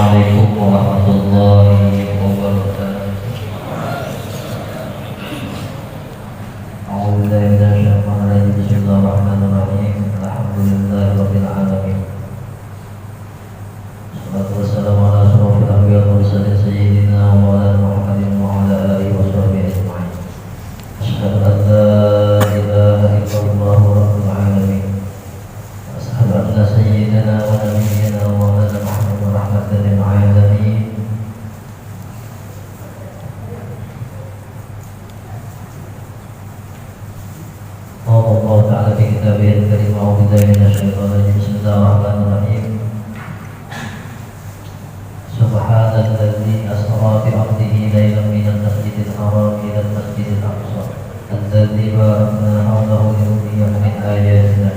Assalamualaikum warahmatullahi wabarakatuh. A'udzubillahi minasyaitonir rajim. Bismillahirrahmanirrahim. Alhamdulillahirabbil alamin. Wassalatu wassalamu ala asyrofil anbiya'i wal mursalin sayyidina wa maulana Muhammadin wa ala alihi wa sahbihi ajma'in. Asyhadu an la ilaha illallah rabbul alamin. Asyhadu anna sayyidina wa nabiyyana wa maulana Muhammadin rahmatan lil alamin. Allah Ta'ala fi kitabihil karim. A'udzu billahi minasyaitonir rajim. Bismillahirrahmanirrahim. Subhanalladzi asra bi 'abdihi lailan minal masjidil haram ila al-masjidil aqsa alladzi barakna hawlahu linuriyahu min ayatina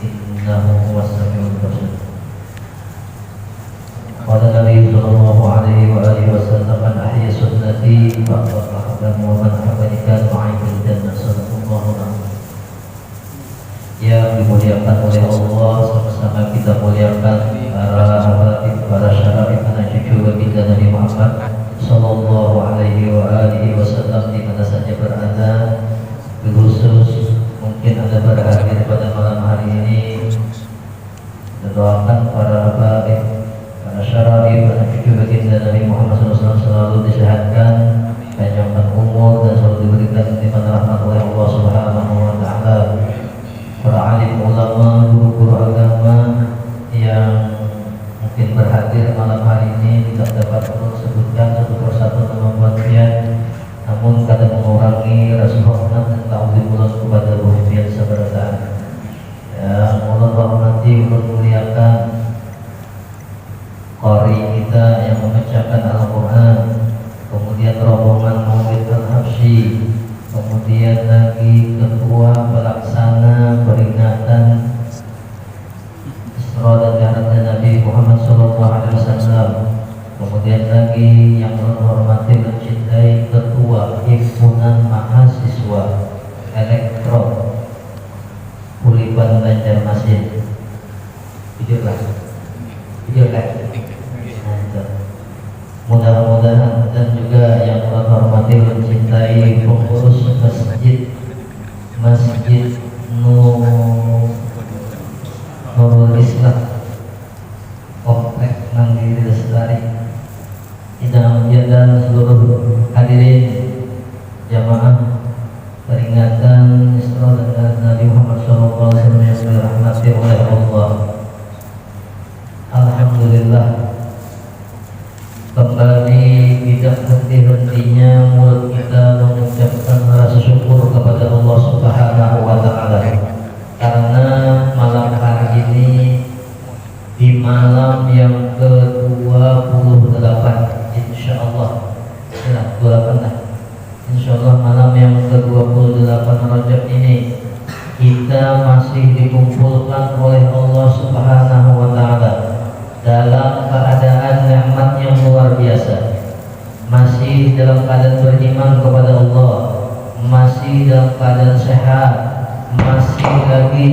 innahu huwas samiul basir. Qala Nabi sallallahu alaihi wa alihi wasallam, man ahya sunnati faqad ahbani wa man ahbani kana ma'i fil jannah. Sallallahu alaihi. Yang dimuliakan oleh Allah, sama-sama kita muliakan para habaib, para syarif, anak cucu baginda Nabi Muhammad sallallahu alaihi wa alihi wasallam di mana saja berada. Khusus mungkin Anda berhadir pada malam hari ini, doakan para habaib, para syarif, anak cucu baginda Nabi Muhammad sallallahu alaihi wasallam selalu disehatkan, panjangkan umur dan selalu diberikan nikmat rahmat oleh Allah Subhanahu wa taala. Para alim ulama, guru-guru agama yang mungkin berhadir malam hari ini tidak dapat sebutkan satu persatu nama kalian, namun kadang mengurangi rasa hormat dan ta'zimullah kepada ruh biasa berdaan. Ya, Allah rahmati untuk muliakan qari kita yang membacakan Al-Quran, kemudian rombongan Maulid Al-Habsyi, kemudian lagi ketua pelaksana peringatan Isra dan Mi'rajnya Nabi Muhammad SAW, kemudian lagi yang menghormati mencintai ketua himpunan mahasiswa elektro Kulipan Banjarmasin. Jujurlah. Mudah-mudahan, dan juga yang menghormati mencintai pengurus Masjid Nurul Islam Komplek Mandiri Lestari, dan seluruh hadirin jamaah peringatan Isra dan Mi'raj Nabi Muhammad SAW yang dirahmati oleh Allah. Alhamdulillah, kembali tidak henti-hentinya mulut kita mengucapkan rasa syukur kepada Allah Subhanahu wa taala, karena malam hari ini di malam yang ke-28 insyaallah, ya 28 lah, insyaallah malam yang ke-28 Rajab ini kita masih dikumpulkan oleh Allah Subhanahu wa taala dalam keadaan nikmat yang luar biasa, masih dalam keadaan beriman kepada Allah, masih dalam keadaan sehat, masih lagi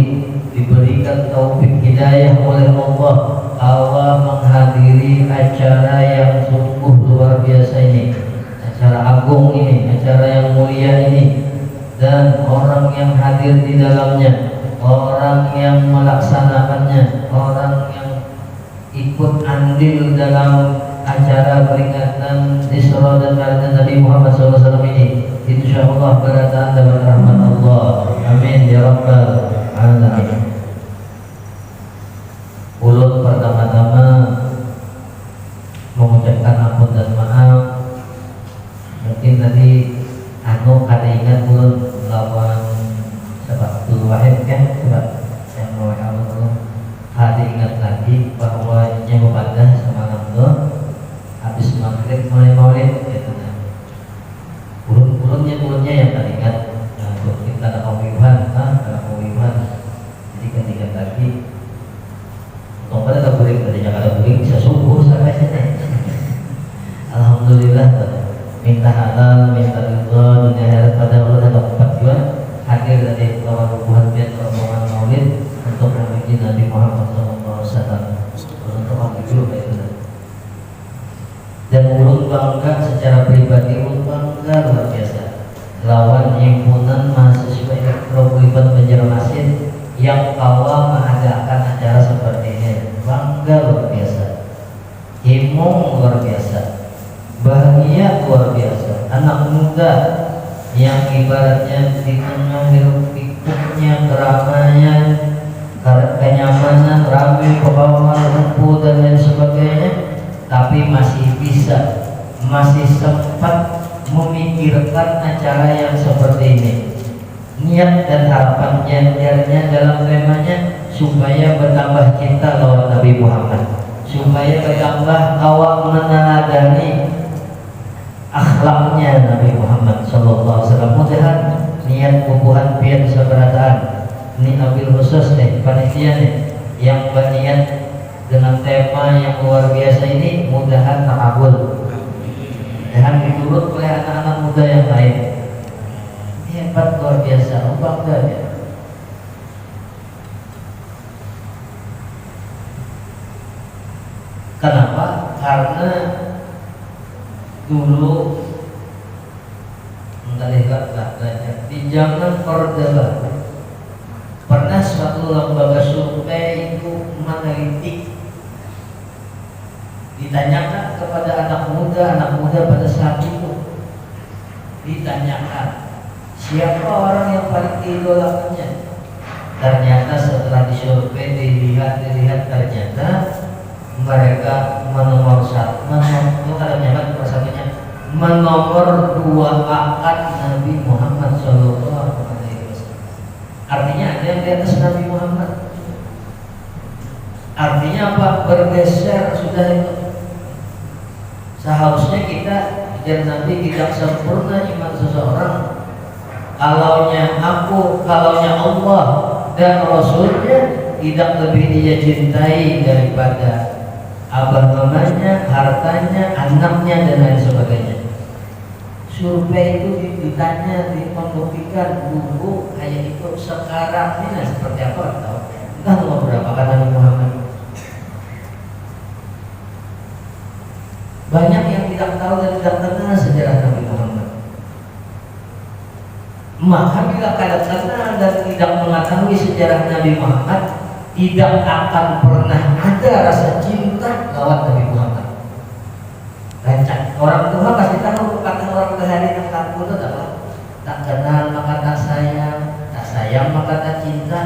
diberikan taufik hidayah oleh Allah. Allah menghadiri acara yang sungguh luar biasa ini, acara agung ini, acara yang mulia ini, dan orang yang hadir di dalamnya, orang yang melaksanakannya, orang yang ikut andil dalam acara peringatan Isra dan Mi'raj Nabi Muhammad SAW ini, insyaallah berada dalam rahmat Allah. Amin ya rabbal alamin. Ulun pertama-tama mengucapkan ampun dan maaf. Mungkin tadi kada ingat ulun lawan sebab Abdul Wahid kan, sebab yang mau ulun kada ingat lagi bahwa yang ibadah semalam tuh habis maghrib mulai maulid gitu. Ulunnya yang tak ingat. Kita ada pemilihan, jadi ketika tadi untuk pada tak boleh, tadinya kada boleh bisa subuh sampai sini. Alhamdulillah, minta halal, minta ridha dunia akhirat pada Allah dan dapat juga hadir dari kawan hubungan dan rombongan maulid untuk memuji Nabi Muhammad SAW. Untuk itu bangga secara pribadi, bangga luar biasa lawan himpunan mahasiswa Elektrobuiban Banjarmasin yang awal mengadakan acara seperti ini. Bangga luar biasa, himung luar biasa, bahagia luar biasa. Anak muda yang ibaratnya di tengah hiruk-pikuknya keramaian, kenyamanan, ramai, kebawa, rumput dan lain sebagainya, tapi masih bisa, masih sempat memikirkan acara yang seperti ini. Niat dan harapan jadinya dalam temanya supaya bertambah cinta lawan Nabi Muhammad, supaya bertambah awak meneladani akhlaknya Nabi Muhammad Sallallahu Alaihi Wasallam. Mudahan niat pupuhan pian seberataan ini abil khusus panitia yang berniat dengan tema yang luar biasa ini, mudahan terkabul dan diturut oleh anak-anak muda yang lain. Hebat luar biasa, bangga ya. Kenapa? Karena dulu melihat di zaman Orde Baru pernah suatu lembaga survei itu meneliti, ditanyakan kepada anak muda pada saat itu, ditanyakan siapa orang yang paling diidolakannya. Ternyata setelah disurvei dilihat ternyata mereka menomor dua angkat Nabi Muhammad Sallallahu Alaihi Wasallam. Artinya ada yang di atas Nabi Muhammad. Artinya apa? Bergeser sudah itu. Seharusnya kita dan Nabi tidak sempurna iman seseorang kalaunya Allah dan Rasulnya tidak lebih dia cintai daripada abah mamanya, hartanya, anaknya dan lain sebagainya. Survei itu ditanya, membuktikan dulu kayak itu, sekarang ini seperti apa tahu? Entah nomor berapa kata Nabi Muhammad. Banyak yang tidak tahu dan tidak kenal sejarah Nabi Muhammad. Maka bila kalian kenal dan tidak mengetahui sejarah Nabi Muhammad, tidak akan pernah ada rasa cinta lawan Nabi Muhammad. Rancang orang tua pasti tahu kata orang sehari yang takut itu apa? Tak kenal maka tak sayang maka tak cinta.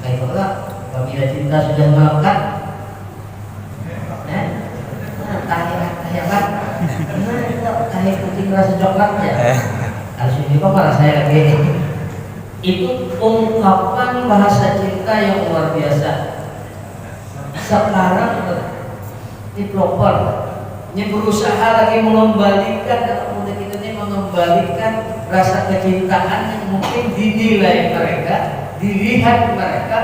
Kayak pula apabila cinta sudah melekat, tahi kucing rasa coklat ya. Kalau sini kok malah saya lagi. Itu ungkapan bahasa cinta yang luar biasa. Sekarang developer ini berusaha lagi mengembalikan, kalau muda kita ini mengembalikan rasa kecintaan yang mungkin dinilai mereka, dilihat mereka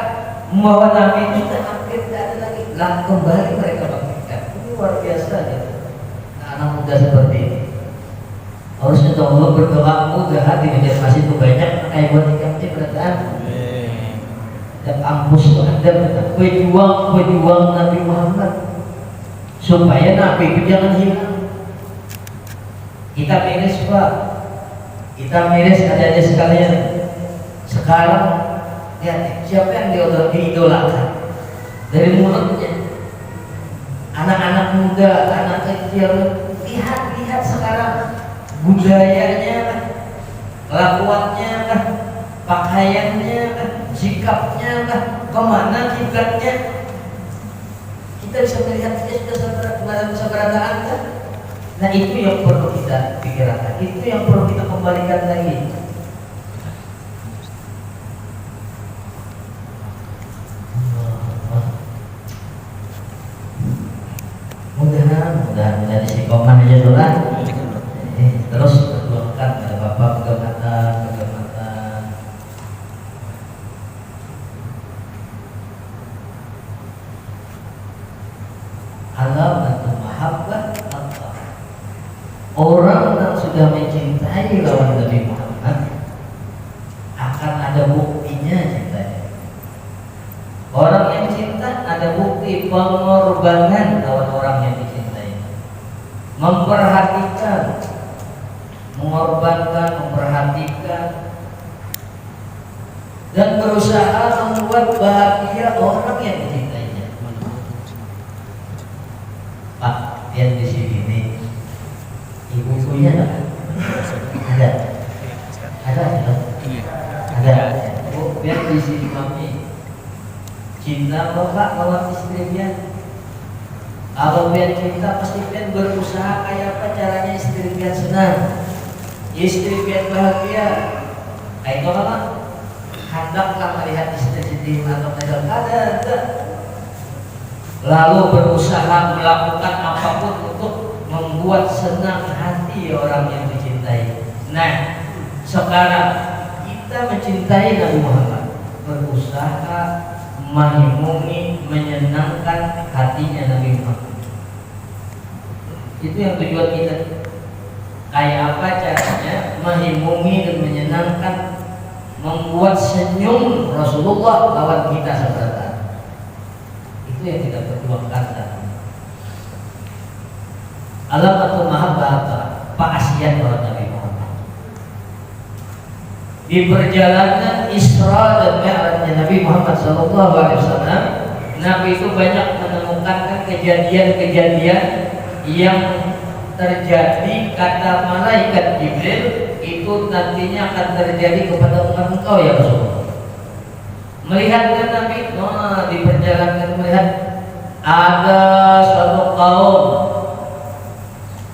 bahwa Nabi itu hampir tidak ada lagi, kembali mereka bangkitkan. Ini luar biasa ya. Anak muda seperti ini harusnya Allah berdoa, mudah di Banjarmasin itu banyak kayak buat ikannya berataan dan ampus ada pejuang Nabi Muhammad supaya Nabi itu jangan hilang. Kita miris Pak, kita miris aja sekalian. Sekarang lihat siapa yang diidolakan dari mulutnya, anak-anak muda, anak kecil. Lihat sekarang budayanya, kelakuannya, pakaiannya, sikapnya, kemana kiblatnya. Kita bisa melihat dia sudah keberadaan kan? Nah itu yang perlu kita pikirkan, itu yang perlu kita kembalikan lagi. Mudah-mudahan istiqomah aja dulu lah. Terus berdoakan pada Bapak kehormatan. Alamatu mahabbah Allah. Orang yang sudah mencintai lawan Nabi Muhammad akan ada buktinya cintanya. Orang yang cinta ada bukti pengorbanan lawan orang yang dicintai. Memperhatikan mengorbankan, memperhatikan, dan berusaha membuat bahagia orang yang dicintainya. Pak, lihat di sini nih, ibu-ibunya ada, Bu, lihat di sini mami, cinta bapak lawan istri dia. Kalau pian cinta pasti pian berusaha kayak apa caranya istri pian senang, istri pian bahagia. Kayak itu apa? Hendaklah melihat istri atau ada. Lalu berusaha melakukan apapun untuk membuat senang hati orang yang dicintai. Nah, sekarang kita mencintai Nabi Muhammad, berusaha menghibungi, menyenangkan hatinya Nabi Muhammad. Itu yang tujuan kita. Kayak apa caranya menghibungi dan menyenangkan, membuat senyum Rasulullah lawan kita saudara. Itu yang kita perjuangkan. Alamatul mahabbah, paasian lawan Nabi Muhammad. Di perjalanan Isra dan Mi'rajnya Nabi Muhammad SAW, Nabi itu banyak menemukan kejadian-kejadian yang terjadi, kata malaikat Jibril, itu nantinya akan terjadi kepada umat engkau ya Rasulullah. Melihatkan Nabi, di perjalanan melihat ada suatu kaum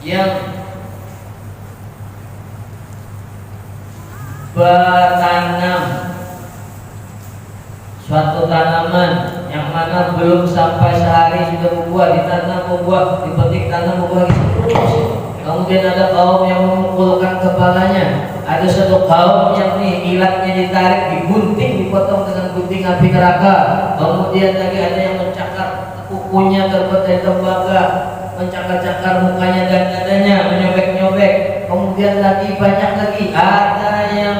yang bertanam suatu tanaman yang mana belum sampai sehari sudah berbuah, ditanam berbuah, dipetik tanam berbuah terus. Kemudian ada kaum yang memukulkan kepalanya, ada satu kaum yang ilatnya ditarik, digunting, dipotong dengan gunting api neraka. Kemudian lagi ada yang mencakar kukunya terbuat dari tembaga, mencakar-cakar mukanya dan dadanya, menyobek-nyobek. Kemudian lagi banyak lagi, ada yang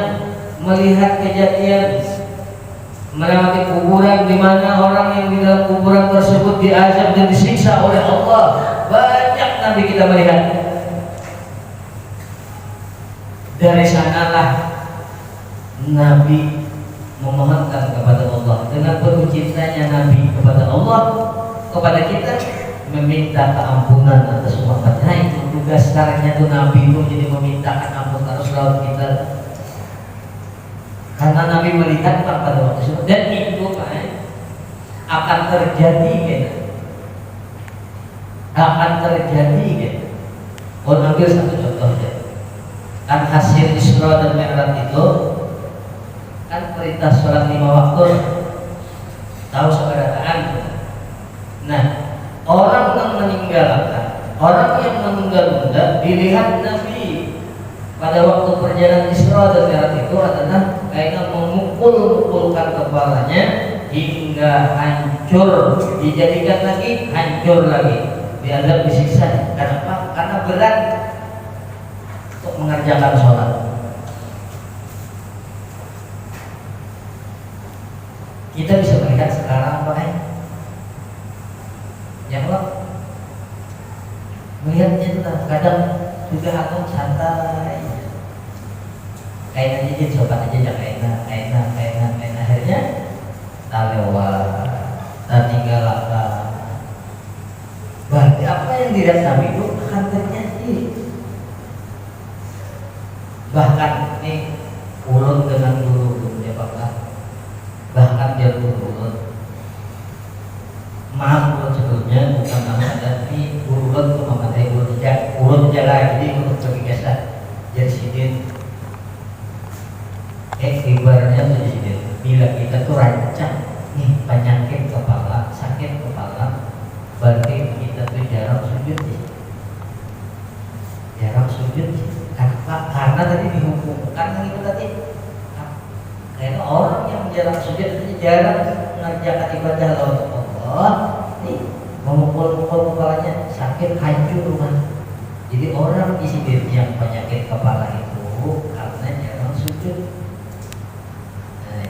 melihat kejadian melewati kuburan di mana orang yang di dalam kuburan tersebut diazab dan disiksa oleh Allah. Banyak Nabi kita melihat. Dari sanalah Nabi memohonkan kepada Allah dengan penuh cintanya Nabi kepada Allah, kepada kita, meminta keampunan atas umat. Nah itu tugas sekarangnya tuh Nabi itu jadi memintakan ampunan terus lawan kita, karena Nabi melihat pada waktu itu, dan itu akan terjadi Orang ambil satu contoh ya. Kan hasil Isra dan Mi'raj itu kan perintah sholat 5 waktu, tahu keberadaan. Nah, orang yang meninggalkan, orang yang menunda-nunda, dilihat Nabi pada waktu perjalanan Isra dan Mi'raj itu adalah kayak memukul-mukulkan kepalanya hingga hancur, dijadikan lagi, hancur lagi, dianggap disiksa. Kenapa? Karena berat untuk mengerjakan sholat. Kita bisa melihat sekarang Pak, ya Allah, melihatnya itu kadang juga atau santai, kain aja jadi sobat aja enak, akhirnya tak lewat, tak tinggal apa. Berarti apa yang dilihat Nabi itu akan terjadi. Bahkan ini ulun dengan guru ya Pak, bahkan dia urut maaf urut sebelumnya bukan nama, tapi urut itu memadai urut jalan, jadi urut bagi kesan jadi sidin. Ibaratnya jadi sidin, bila kita tuh rancang nih penyakit kepala, sakit kepala, berarti kita tuh jarang sujud sih. Karena tadi dihukumkan itu tadi. Karena orang yang jarang sujud itu jarang mengerjakan ibadah untuk Allah, nih memukul-mukul kepalanya, sakit hancur rumah. Jadi orang isi diri yang penyakit kepala itu karena jarang sujud. Nah,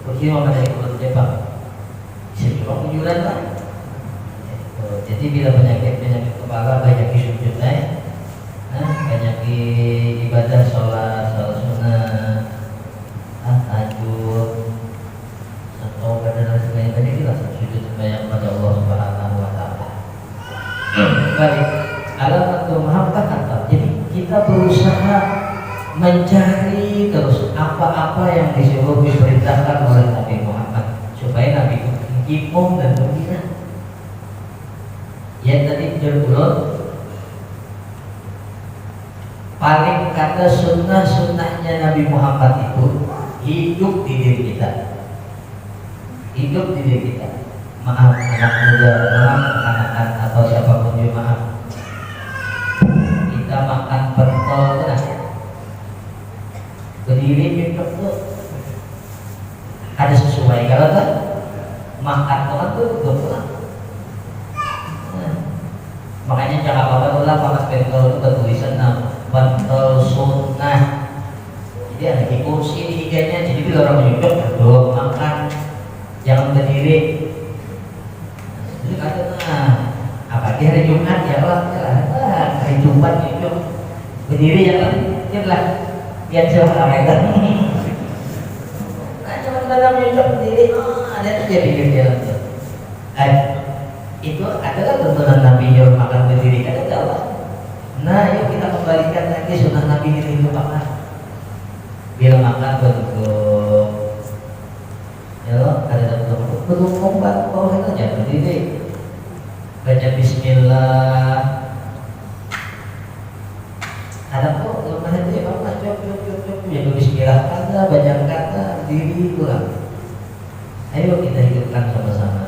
bagaimana dari kulit Jepang? Bisa juga kujuran lah. Jadi bila penyakit kepala banyak sujud, banyak ibadah dibalik alamatul mahabbah apa? Jadi kita berusaha mencari terus apa-apa yang disuruh diperintahkan oleh Nabi Muhammad supaya Nabi itu hikmah dan gembira. Ya tadi judul paling kata sunnah-sunnahnya Nabi Muhammad itu hidup di diri kita, hidup di diri kita. Maaf anak muda, maaf anak-anak atau siapapun juga maaf. Kita makan pentol kan? Berdiri mikro tuh ada sesuai kalau kan makan teman tuh betul. Makanya jangan apa-apa ulang makan pentol itu bertulisan pentol sunnah. Jadi ada di kursi di higanya, jadi bila orang menyucuk duduk makan, jangan berdiri. Jadi kata apa di hari Jumat ya Allah, hari Jumat itu berdiri ya kan, itulah yang silahkan. Nah cuma dalam menyucuk berdiri, ada tuh jadi dia. Itu adalah tuntunan Nabi yang makan berdiri kan ada Allah. Nah yuk kita kembalikan lagi sunnah Nabi itu makan. Bila makan bentuk, ya loh ada bentuk kombat bawah itu aja berdiri, baca Bismillah. Ada kok lepas itu ya bapak cok ya Bismillah kata baca kata diri pulang. Ayo kita hidupkan sama-sama.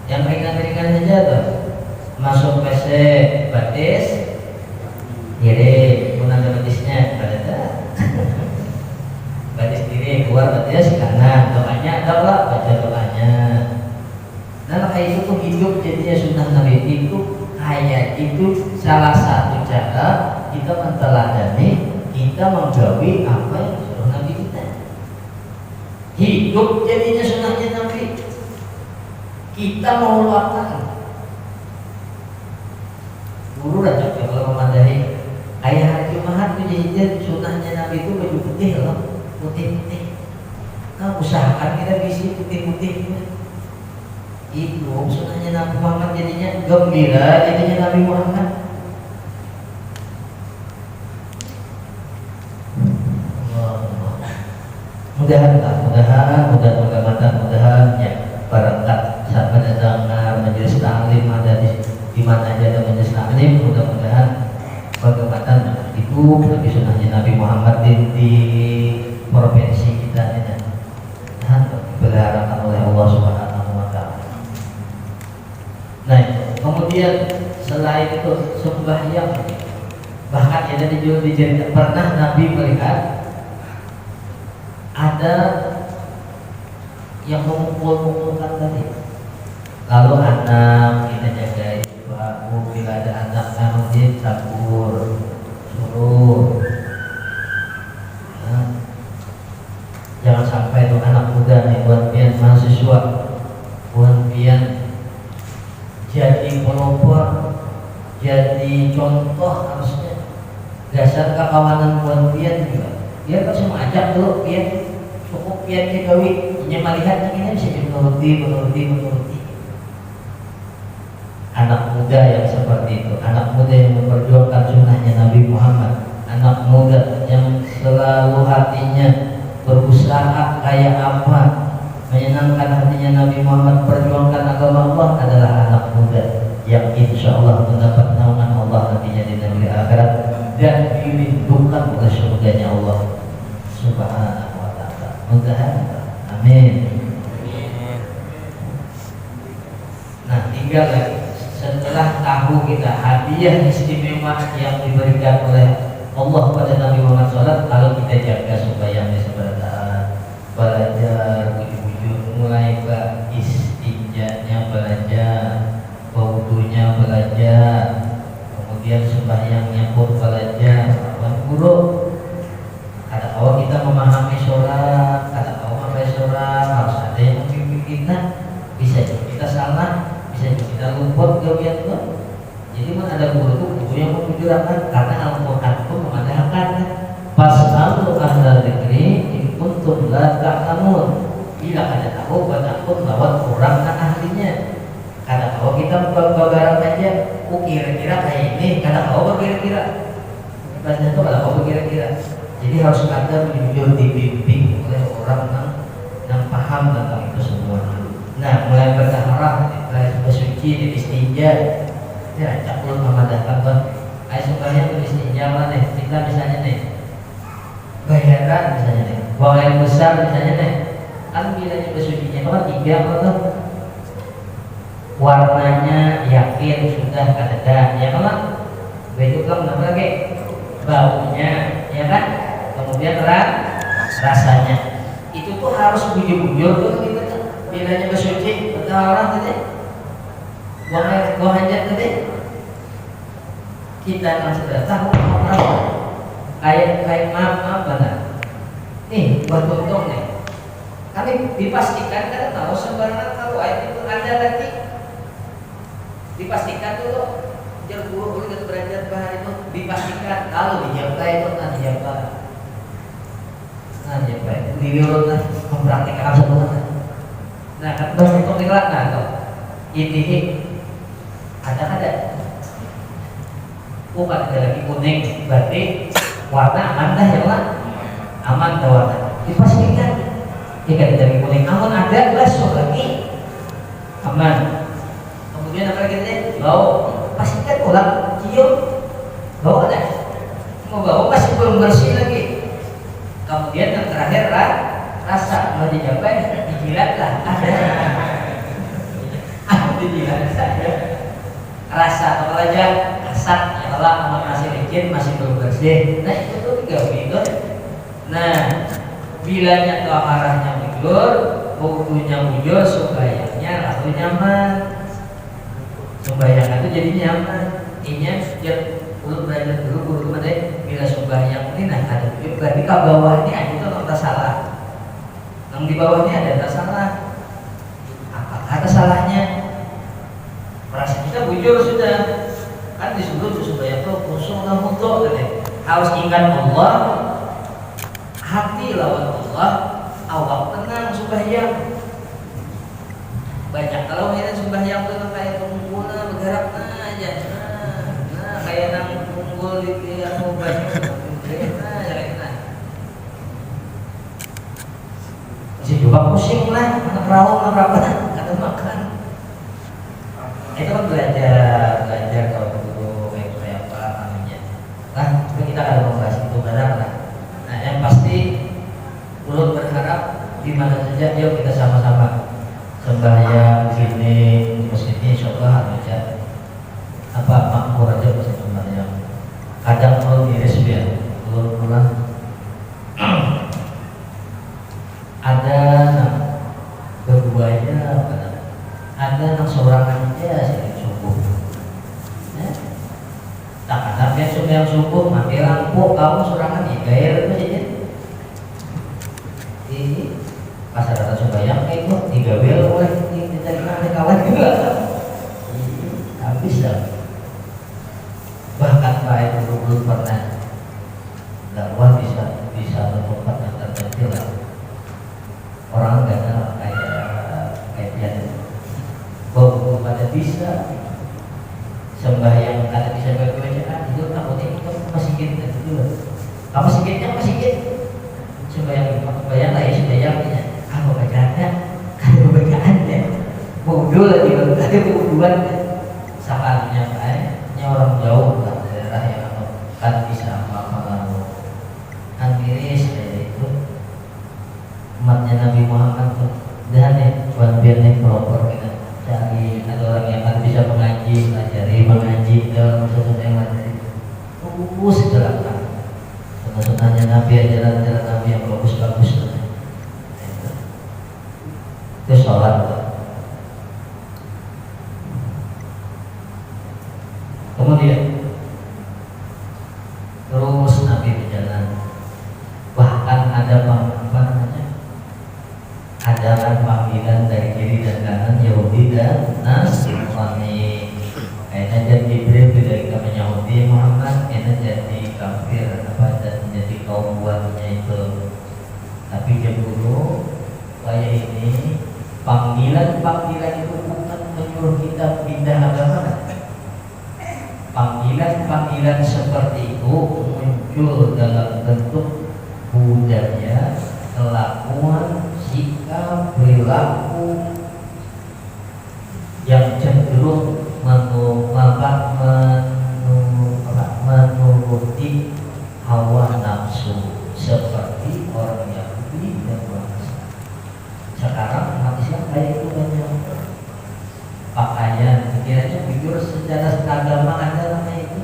Yang ringan-ringan saja tuh masuk PC batis kiri guna batisnya pada batis kiri keluar batis kanan doanya ada lah baca doanya. Nah maka itu tuh hidup jadinya sunnah Nabi itu ayat itu salah satu cara kita menteladani kita menggawi apa yang disuruh Nabi kita. Hidup jadinya sunnahnya Nabi. Kita mau luapkan guru raja kalau memadahi ayah hari Jumat itu jadi sunnahnya Nabi itu baju putih loh, putih-putih. Nah usahakan kita bisi putih-putih itu sunnahnya Nabi Muhammad jadinya gembira jadinya Nabi Muhammad. Mudah-mudahan ya barangkat saat mendengar majelis taklim ada di mana aja ada majelis taklim, mudah-mudahan perkembangan itu lebih sunnahnya Nabi Muhammad di provinsi kita ini dan diperharapan oleh Allah Subhanahu wa Ta'ala. Nah, kemudian selain itu sembahyang, bahkan ada dicerita pernah Nabi melihat ada yang mengumpulkan tadi. Lalu anak kita jaga ibu bila ada anak dia campur suruh. Nah, jangan sampai itu anak muda nih buat pian mahasiswa, buat pian jadi pelopor, jadi contoh harusnya dasar kekawanan buat pian juga. Dia pasti mengajak dulu pian cukup pian kegawi. Yang melihat ini bisa menuruti. Anak muda yang seperti itu, anak muda yang memperjuangkan sunnahnya Nabi Muhammad, anak muda yang selalu hatinya berusaha kayak apa menyenangkan hatinya Nabi Muhammad, perjuangkan agama Allah adalah anak muda yang insya Allah mendapat naungan Allah nantinya di negeri akhirat dan dilindungkan oleh surganya Allah Subhanahu wa Ta'ala. Mudah-mudahan. Amin. Nah, tinggal lagi setelah tahu kita hadiah istimewa yang diberikan oleh Allah pada Nabi Muhammad SAW, kalau kita jaga supaya sebentar belajar bujur mulai ke istinjanya belajar, wudunya belajar, kemudian sembahyangnya pun belajar, guru. Kadang awal kita memahami sholat, kadang awal sholat harus ada yang membimbing kita. Bisa kita salah, bisa kita lupa gawian itu. Jadi mana ada guru yang menjurahkan karena Al-Quran itu mengatakan fas'alu ahla dzikri in kuntum la ta'lamun. Bila ada tahu banyak pun lewat orang ahlinya. Kadang awal kita kita barang aja, kira-kira kayak ini, kata kau kira-kira, bahasa itu kata kau kira-kira. Jadi harus ada jujur dibimbing oleh orang yang paham tentang itu semua. Nah, mulai bertaharah, mulai bersuci, beristinja, ini acak lu memadahkan kan. Ayo supaya beristinja lah nih, kita misalnya nih, bayaran misalnya nih, buang air besar misalnya nih, kan bilanya bersucinya itu kan 3 atau warnanya yakin sudah ada, ya kan? Begitu kan apa lagi? Baunya, ya kan? Kemudian rasanya. Itu tuh harus bujur-bujur tuh kita bilanya bersuci, betul orang tadi. Buang hajat tadi. Kita kan sudah tahu apa. Kayak maaf benar. Nih buat untung nih. Kami dipastikan kan tahu sembarangan kalau air itu ada lagi. Dipastikan dulu jar guru itu belajar bahar itu dipastikan kalau dijawab itu nanti jawab. Nah, jawab diurut lah mempraktikkan semua. Nah, kan untuk dikelat nah tuh. Ini ada. Bukan ada lagi kuning, berarti warna aman dah ya lah. Aman dah warna. Dipastikan. Jika dari kuning aman ada besok lagi aman. Kemudian apa lagi tadi? Bau. Pastikan ulang cium. Bau ada. Mau bau masih belum bersih lagi. Kemudian yang terakhir rasa. Mau dijabai dijilat lah. Ada dijilat saja. Rasa apa aja asap ya kalau masih licin masih belum bersih. Nah itu tuh 3 gitu. Nah bilanya taharahnya bujur, wudunya bujur, sembahyangnya lalu nyaman. Sembahyang itu jadi nyaman. Intinya sejak dulu belajar guru mana bila sembahyang ini nah ada bujur berarti ke bawah ini ada itu tak salah. Yang di bawah ini ada tak salah. Apa kata salahnya? Merasa kita bujur sudah. Kan disuruh sembahyang itu khusyuk dan mutlak harus ingat Allah. Hati lawan Allah, awak tenang sembahyang. Banyak kalau kita sembahyang tuh kayak pengguna bergerak aja. Nah kayak nang unggul di anu banyak. Nah jalan. Masih coba pusing lah, anak rawang apa kata makan. Itu kan belajar kalau dulu kayak apa namanya. Nah kita akan membahas itu benar lah. Nah yang pasti ulun berharap di mana saja yuk kita sama-sama sembahyang sini di masjid ini insyaallah aja apa makmur aja pas sembahyang. Kadang ulun iris biar ulun pulang ada berduanya ada yang seorang aja sih subuh. Tak ada besok yang subuh mati lampu kamu sorangan ya gair masjidnya. Di pasar atas sembahyang itu 3 bel oleh dicari kawan juga. Habis dah. Bahkan baik dulu pernah dakwah bisa tempat yang terpencil lah. Orang nggak kayak dia. Bahwa pada bisa sembahyang kata bisa bacaan itu takutnya kita masih kita dulu. Kamu sikitnya masih sikit. Sembahyang lah ya sembahyangnya. Apa bacaannya? Ada bacaannya. Budul lagi ada buduan. Sakalnya kayaknya orang jauh lah daerah yang kan bisa apa kan miris kayak itu. Umatnya Nabi Muhammad tuh dan ya buat biar nih proper kita cari ada orang yang kan bisa mengaji, mengaji dalam sunnah yang ada. Segala kan. Sunnahnya Nabi, jalan-jalan Nabi yang bagus-bagus. Itu sholat. Kemudian terus Nabi berjalan. Bahkan ada apa namanya? Ada panggilan dari kiri dan kanan Yahudi dan Nasrani. Kayaknya jadi Jibril tidak kami Yahudi Muhammad, kayaknya jadi kafir apa dan jadi kaum buahnya itu. Tapi jebulu kayak ini panggilan itu bukan menyuruh kita pindah panggilan-panggilan seperti itu muncul dalam bentuk budaya, kelakuan, sikap, perilaku yang cenderung menuruti hawa nafsu seperti orang Yahudi dan orang Nasrani. Sekarang umat Islam kayak itu banyak pakaian, pikirannya jujur secara agama ada namanya itu.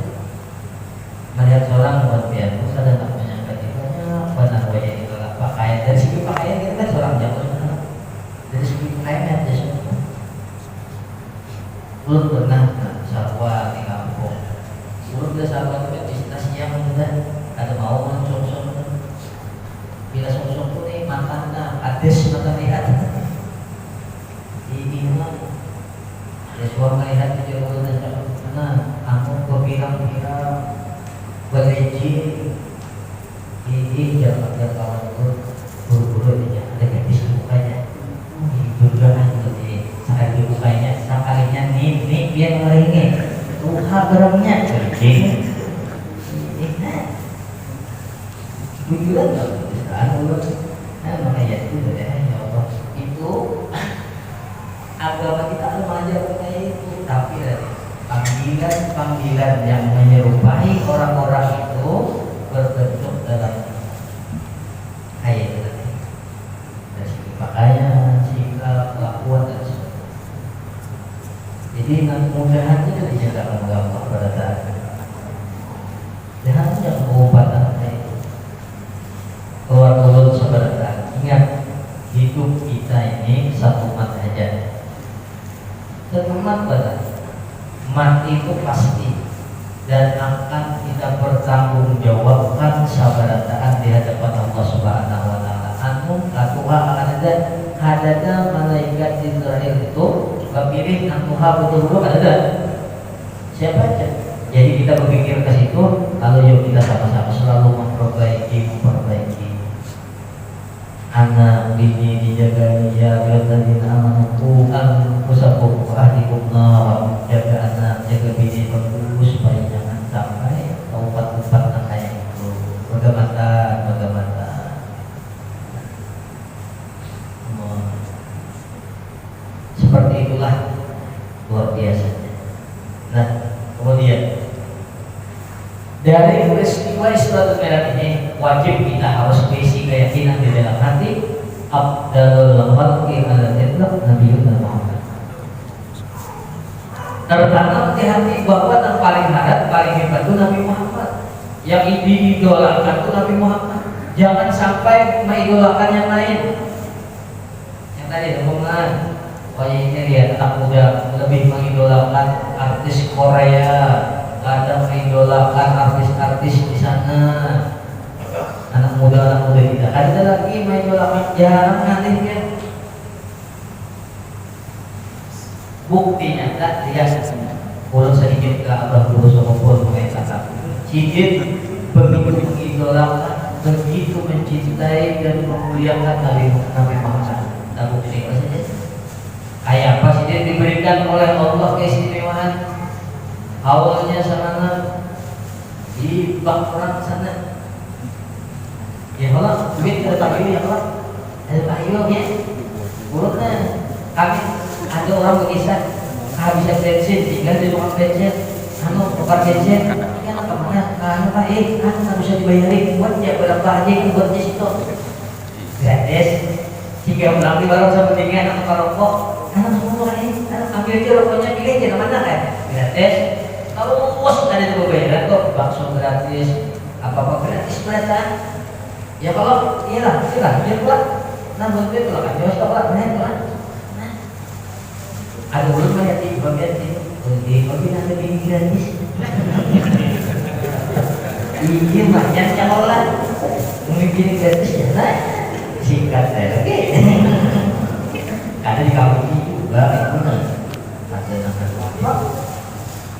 Melihat seorang buat piano, ada namanya ketikanya benar wajah itu lah pakaian. Dari segi pakaian kita kan seorang Jawa, dari segi pakaian ada semua. Belum pernah sarwa di kampung, belum ada sarwa di bisnis yang sudah ada mau song-song. Bila song-song pun nih matanya ades mata lihat ini mah ya suara lihat di jauh dan mana kamu berpirang-pirang berlejit ini jangan kawan buru-buru aja ada gadis mukanya bergerak seperti sekali bukanya sekalinya nih biar ngeringin tuhan berangnya ini bujuran nggak makanya itu ya Allah itu agama kita mengajarkan kayak itu, tapi dari panggilan yang menyerupai orang-orang itu berbentuk dalam kayak itu tadi, dari segi pakaian, sikap, kelakuan dan sebagainya. Jadi mudah-mudahan kita dijaga agama pada saat itu. Jangan yang pengobatan kayak itu. Keluar mulut saudara, ingat hidup kita ini satu mat aja. Satu mat benar. Mati itu pasti dan akan kita bertanggungjawabkan sabarataan di hadapan Allah Subhanahu wa taala. Anu katuha akan ada malaikat Israel itu kepilih katuha betul-betul ada. Siapa aja? Jadi kita berpikir ke situ, lalu yuk kita sama-sama selalu memperbaiki anak bini dijaga ya biladina amanu anfusakum wa ahlikum nar, jaga anak jaga bini bagus supaya jangan sampai tempat-tempat kayak itu bergamata seperti itulah luar biasanya. Nah kemudian dari peristiwa Isra Mi'raj ini wajib kita harus berisi keyakinan di dalam hati Abdul Khalqi al-Itlaq Nabi Muhammad. Tertanam di hati bahwa yang paling hadap, paling hebat itu Nabi Muhammad. Yang diidolakan itu Nabi Muhammad. Jangan sampai mengidolakan yang lain. Yang tadi omongan, oh ini lihat anak muda lebih mengidolakan artis Korea. Kadang mengidolakan artis-artis di sana, anak muda tidak ada lagi mengidolakan, jarang nantinya. Buktinya tak lihat orang sedikit ke abah guru sokopur mengatakan sedikit begitu mengidolakan, begitu mencintai dan memuliakan Nabi Muhammad. Tak bukti apa saja. Kayak apa sih diberikan oleh Allah keistimewaan. Awalnya sana di Bangkuran sana, ya Allah, duit ada Pak Iyu ya Allah, ada Pak Iyu ya, urutnya kami ada orang berkisah, kehabisan bensin, tinggal di rumah bensin, tukar bensin, kan apa mana, Pak nggak bisa dibayarin, buat ya berapa aja, buatnya situ, gratis, jika pulang di barang sama dengan tukar rokok, semua ambil aja rokoknya, pilih aja mana kan, gratis. Kalau bos ada yang berbeda kok, bakso gratis, apa-apa gratis mereka. Ya kalau iyalah, dia buat, namun dia kalau kan jauh sekolah, nah, ada belum banyak di bagian ada di gratis. Iya banyak sekolah, mungkin gratis ya lah, singkat saya lagi. Ada di kampung juga, itu ada nama.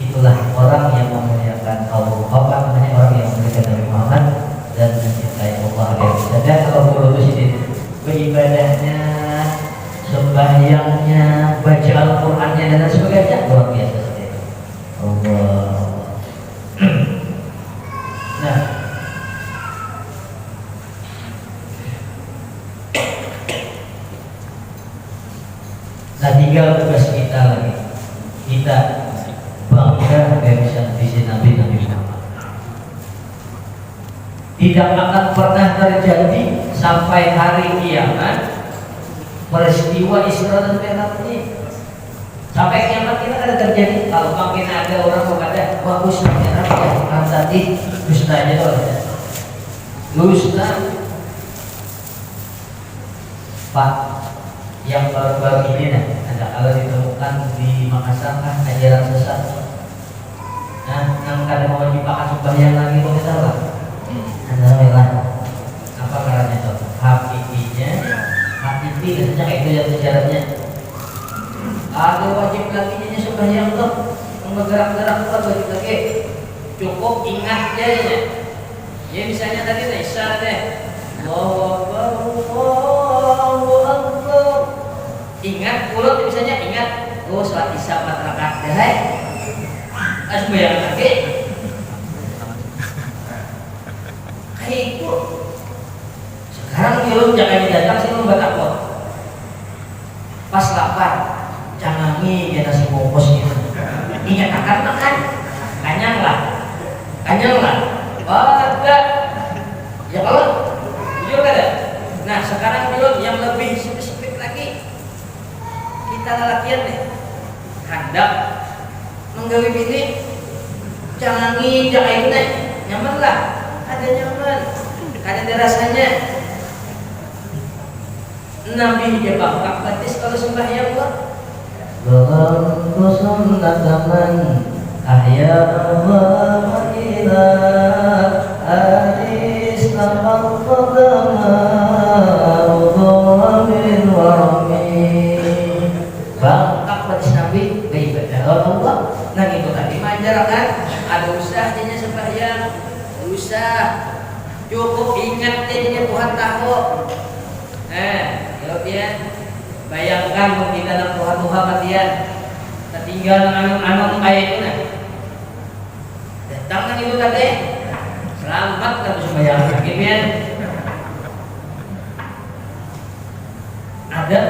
Itulah orang yang memuliakan Allah, orang yang memuliakan Nabi Muhammad dan mencintai Allah. Dan kalau menurut ini beribadahnya, sembahyangnya, baca Al-Qur'annya dan sebagainya luar biasa sekali. Allah. tidak akan pernah terjadi sampai hari kiamat peristiwa Isra dan Mi'raj ini. Sampai kiamat kita ada terjadi. Kalau makin ada orang berkata bagus Mi'raj ya, kan tadi dusta aja tuh ada. Dusta. Pak, yang baru-baru ini ada kalau ditemukan di Makassar kan ajaran sesat. Nah, yang kadang mewajibkan sembahyang lagi kok kita lah. Ada memang apa caranya itu? Hakikatnya, hakiki katanya kayak itu yang syaratnya. Ada wajib lagi nya sembahyang tuh, bergerak-gerak tuh wajib lagi. Cukup ingat aja ya. Ya misalnya tadi Isya deh. Allahu Akbar, Allahu Akbar. Ingat ulut misalnya ingat. Oh sholat Isya 4 rakaat deh. Harus bayar lagi. Kayak itu. Sekarang film jangan datang sih lu takut. Pas lapar, jangan nih nasi bungkus gitu. Ingat akan makan, kanyang lah. Enggak. Ya kalau jujur kan? Nah sekarang film yang lebih spesifik lagi. Kita latihan deh. Handap menggawi bini jangan ini nyaman lah, ada nyaman, ada rasanya. Nabi dia bakal batis kalau sembahyang buat Berkusun nakaman ahya wa ila hadis nabak qadama udhamin warami bakal batis Nabi beribadah Allah. Nah itu tadi mengajarkan ada usahanya sembahyang, usah cukup ingat jadinya Tuhan tahu. Ya, bayangkan kita dalam Tuhan matian tertinggal anu ayat itu nah. Datang itu tadi selamat kan sembahyang gimana? Ada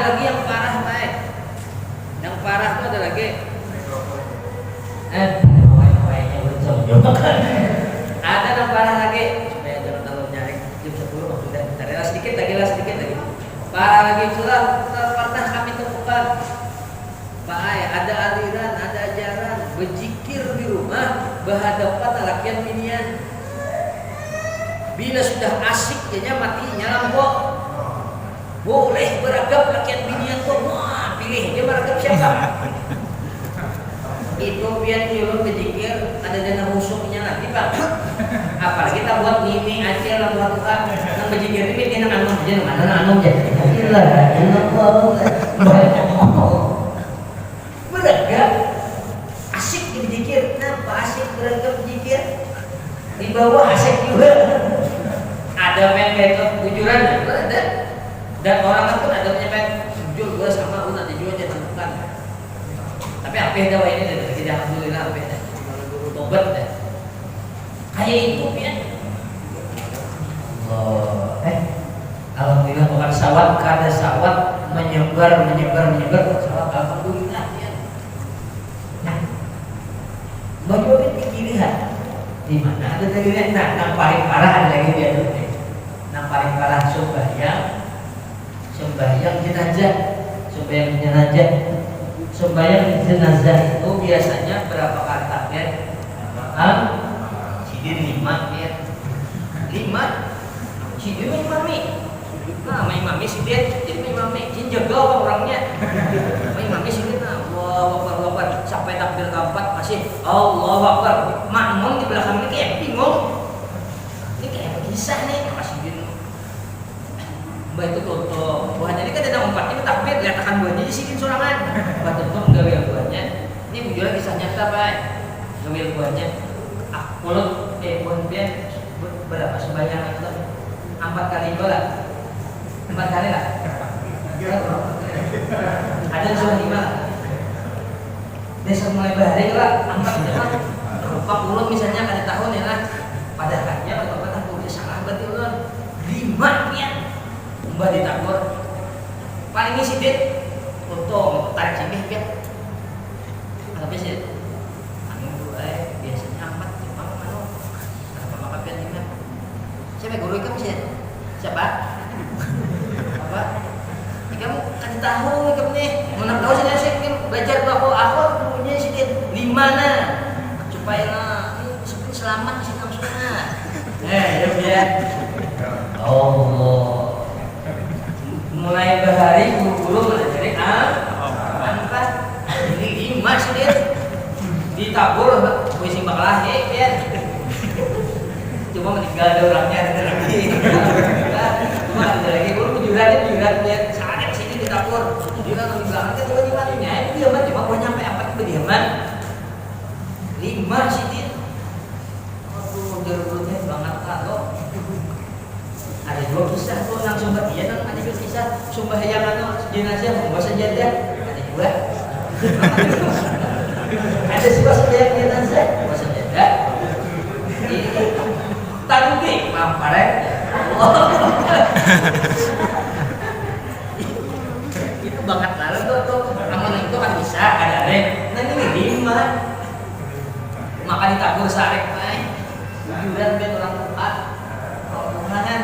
lagi yang parah baik. Yang parah itu ada lagi. Ada yang parah lagi. Supaya jangan terlalu nyaring jam 10 maksudnya. Carilah sedikit lagi. Parah lagi sudah pernah kami temukan. Pak Ay, ada aliran, ada ajaran berzikir di rumah berhadapan lakian binian. Bila sudah asik jadinya matinya lampu. Boleh beragam lakian binian kok. Wah, pilih dia beragam siapa? Itu biar nyuruh berzikir ada dana musuhnya lagi Pak. Apalagi kita buat mimi aja lah buat Tuhan. Nang berzikir ini kita nang aja nang aja. Beragam asik berzikir. Kenapa asik beragam berzikir? Di bawah asik juga. Ada main bujuran ada. Dan orang pun ada penyampaian jujur gue sama Una dijual aja tentukan. Tapi apa yang dawa ini dari kita alhamdulillah apa ya? Guru tobat deh. Kayak itu ya. Oh, alhamdulillah bukan sawat, kada sawat menyebar sawat alhamdulillah ya. Bagi itu pilihan. Di mana ada pilihan? Nah, yang paling parah ada lagi dia tuh. Yang paling parah sembahyang jenazah itu biasanya berapa kali takbir? Sidin 5 ya. 5. Sidin imami. Nah, imami sidin, jadi imami jin jaga orangnya. Imami sidin Allahu Akbar sampai takbir keempat masih Allahu Akbar. Makmum di belakang ini kayak bingung. Ini kayak kisah nih masih sidin. Mbak itu tutup. Buahnya ini kan ada 4 ini takbir lihatkan buahnya di sini sorangan. Mbak tutup gawil buahnya. Ini bujurnya kisah nyata Pak. Gawil buahnya. Mulut buah dia berapa sembahyang itu? 4 kali bola. 4 kali lah. Ada sudah 5. Besok mulai berhari lah 4 lah. Rupa mulut misalnya ada tahun ya lah. Pada hanya atau pada boleh salah berarti ulun 5 ya. Mbak ditakbur paling isi dit untung tarik cibih biar tapi sih anu biasanya 4 cuma anu lima sih dia ditabur puisi bakalah ya cuma meninggal ada orangnya ada lagi cuma ada lagi kalau bujuran lihat saatnya kesini ditabur dia kan di belakangnya tiba-tiba nyanyi dia mah cuma gua nyampe apa tiba dia mah lima sih dia aduh gerudnya banget kalau ada dua kisah tuh nang sumber dia nang ada dua kisah sumber yang anu jenazah membawa sajadah ada dua ada sebuah sejarah jenazah membawa sajadah tangki mamparen itu banget lalu tuh aman itu kan bisa ada deh nah ini lima maka ditabur sarek naik bujuran biar orang tepat rombongan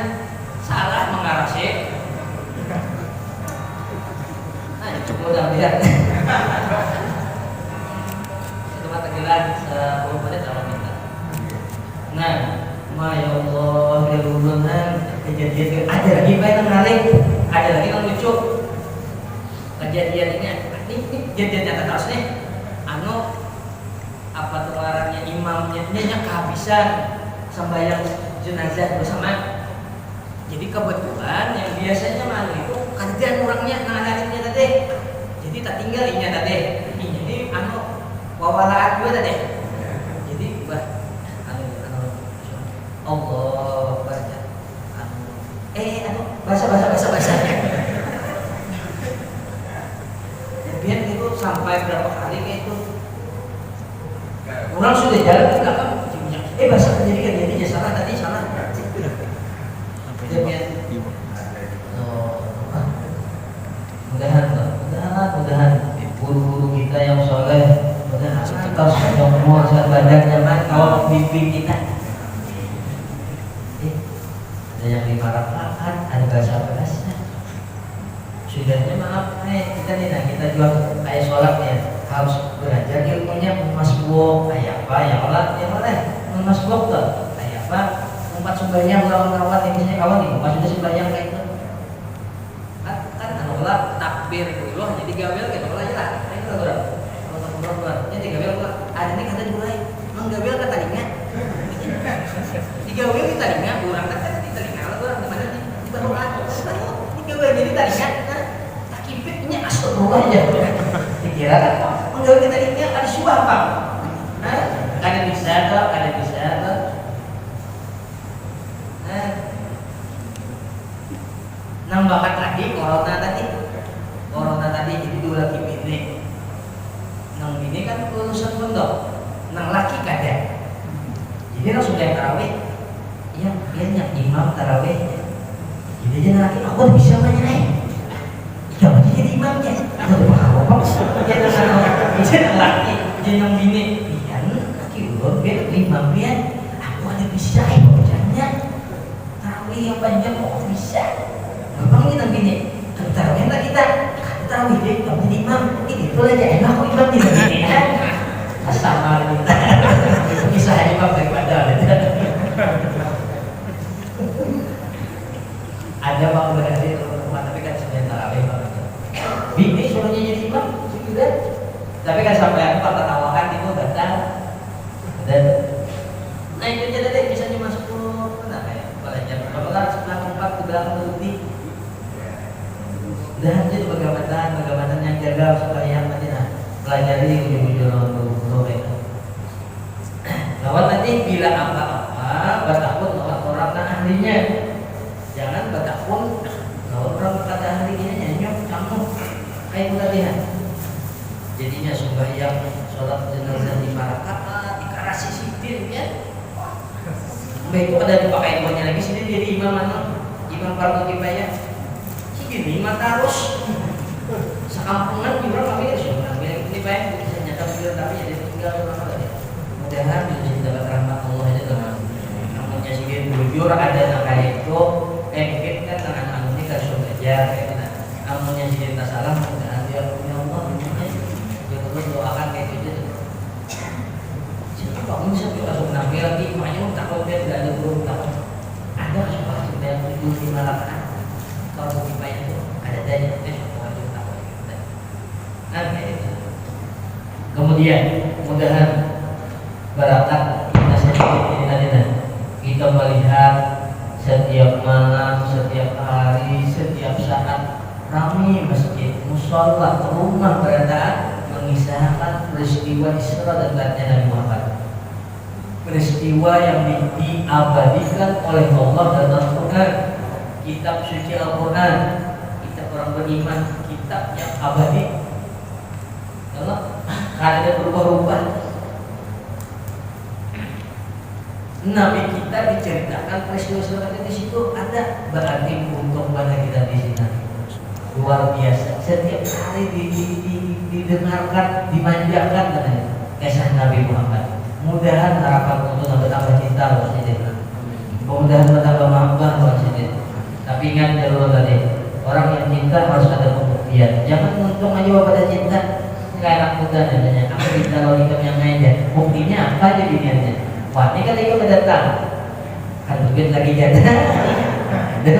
salah mengarasi nah itu udah lihat itu mata gelar 10 menit kalau minta nah ya Allah kerubunan kejadian ada lagi apa yang menarik ada lagi yang lucu kejadian ini kejadian nyata terus nih anu apa tuh ngarannya imamnya kehabisan sembahyang jenazah bersama jadi kebetulan yang biasanya malu itu kerjaan orangnya ngadainnya tadi jadi tak tinggal ini tadi ini anu wawalaan juga tadi jadi bah Allah baca bahasanya biar itu sampai berapa kali kayak itu orang sudah jalan ke belakang bahasa kejadiannya salah tadi salah mudahan guru-guru kita yang soleh mudahan kita semua sehat badan nyaman kalau bimbing kita ada yang 5 rakaat ada bahasa sudahnya maaf kita jual kayak sholat ya harus belajar ilmunya masbuk kayak apa ya Allah yang mana masbuk tuh kayak apa tempat sembahyang lawan-lawan yang misalnya kawan nih maksudnya sembahyang kayak itu kan Allah takbir dulu jadi gawel gitu lah ya lah itu Allah jadi gawel ada nih kata mulai menggawel kata tadinya digawel di tadinya orang kata di telinga orang di mana di bawah digawel jadi tadinya tak kipitnya astagfirullah aja dikira kan menggawel di tadinya ada subah apa ada bisa nambahkan lagi corona tadi jadi dua lagi bini nang bini kan lulusan pondok nang laki kada jadi langsung yang tarawih iya yang imam tarawih jadi aja laki aku bisa banyak jangan jadi imamnya ada apa dia nang laki jadi nang bini iya laki ulur biar imam biar aku ada bisa bacanya tarawih yang panjang kok bisa gampang kita gini tarawih tak kita tarawih deh kamu jadi imam ini itu aja enak kok imam tidak gini kan sama kita bisa imam daripada ada bang berarti teman tapi kan sebenarnya tarawih bini suruhnya jadi imam juga tapi kan sampai aku kata tawakan itu datang dan nah itu aja deh misalnya masuk kenapa ya belajar kalau sebelah tempat ke belakang berhenti dan itu bagaimana yang jaga supaya yang pelajari ujung-ujung guru itu. Lawan nanti bila apa-apa bertakun lawan orang ahlinya. Jangan bertakun lawan orang kata ahlinya nyanyi kamu kayak latihan. Jadinya sembahyang sholat jenazah 5 rakaat dikarasi sidin ya. Baik itu ada dipakai banyak lagi sidin jadi imam fardu kifayah. Ini mata harus sekampungan juga kami sudah bilang ini baik bisa nyata beliau tapi jadi tinggal orang lagi mudahan bisa dapat rahmat Allah aja dengan namanya sih jujur ada kayak itu mungkin kan dengan anu ini kasih belajar kayak gitu namanya sih tak salah mudahan dia punya Allah dia terus doakan kayak gitu siapa bangun siapa langsung nabi lagi makanya takut dia tidak ada guru takut ada kesempatan yang itu di malakan kalau kita itu ada daya semua itu tahu kita. Nah, itu Kemudian mudahan barakat kita sedikit ini tadi, kita melihat setiap malam, setiap hari, setiap saat ramai masjid, musola, rumah berataan mengisahkan peristiwa Isra dan Mi'rajnya Nabi Muhammad. Peristiwa yang diabadikan oleh Allah dalam Al-Quran, kitab suci Al-Quran, kitab orang beriman, kitab yang abadi. Allah ada berubah-ubah. Nabi kita diceritakan peristiwa di situ ada, berarti untuk mana kita di sini luar biasa. Setiap hari didengarkan, dimanjakan dengan kisah Nabi Muhammad. Mudahan harapan untuk bertambah cinta Rasulullah. Mudahan bertambah mahabbah Rasulullah. Tapi ingat dulu tadi, orang yang cinta harus ada pembuktian. Jangan untung aja pada cinta. Kayak anak muda namanya, aku cinta kalau kita yang aja. Buktinya apa aja diniannya? Wah, ini kan itu mendatang. Kan mungkin lagi janda. Dan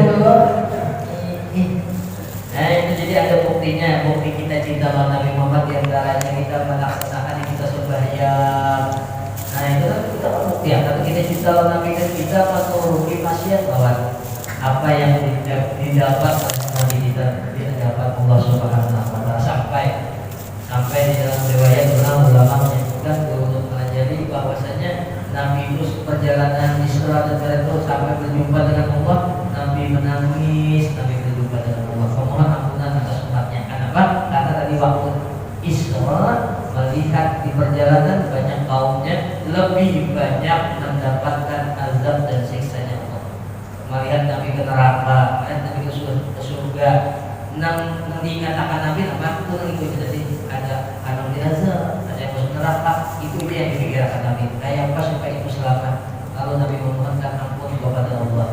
nah itu jadi ada buktinya. Bukti kita cinta sama Nabi Muhammad diantaranya kita melaksanakan yang kita sembahyang. Nah itu kan kita pembuktian. Tapi kita cinta sama Nabi kan kita masuk rugi maksiat bahwa apa yang didapat oleh Nabi kita didapat Allah Subhanahu Wa Taala sampai di dalam riwayat ulama menyebutkan untuk mempelajari bahwasanya Nabi itu perjalanan Isra dan Mi'raj itu sampai berjumpa dengan Allah, Nabi menangis, Nabi berjumpa dengan Allah. Memohon ampunan atas umatnya. Kenapa? Karena tadi waktu Isra melihat di perjalanan banyak kaumnya lebih banyak mendapatkan azab dan siksanya Allah. Melihat Nabi ke neraka, melihat Nabi ke surga, nang dikatakan Nabi apa itu jadi ada anak diazab, ada yang masuk neraka, itu dia yang dipikirkan Nabi. Kayak apa supaya itu selamat? Lalu Nabi memohonkan ampun kepada Allah.